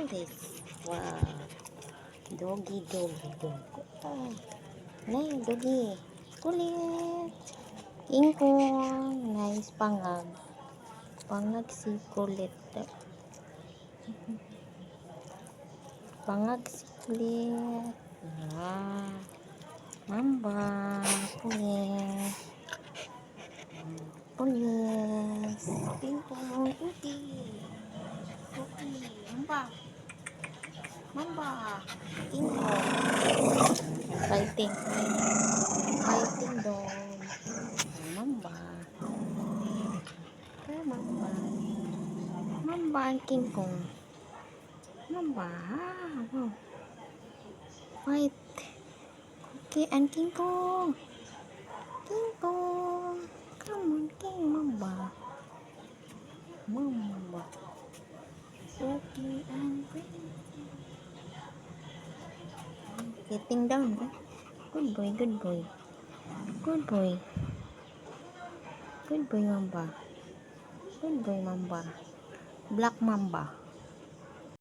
this. Wow. Doggy, doggy, doggy. Ah. Nay, doggy. Kulit. King Kong. Nice pangag. Pangag si kulit. Pangag si kulit. Ah. Mamba. Kulit. Pulis. King Kong. Uti. Uti. Mamba. Mamba. King Kong. Fighting. Fighting dog. Mamba. Mamba. Mamba ang King Kong. Mamba. Wow. Fight. Okay, and King Kong. King Kong. Come on, King Mamba. Mamba. Okay, and getting down. Good boy, good boy. Good boy. Good boy, Mamba. Good boy, Mamba. Black Mamba.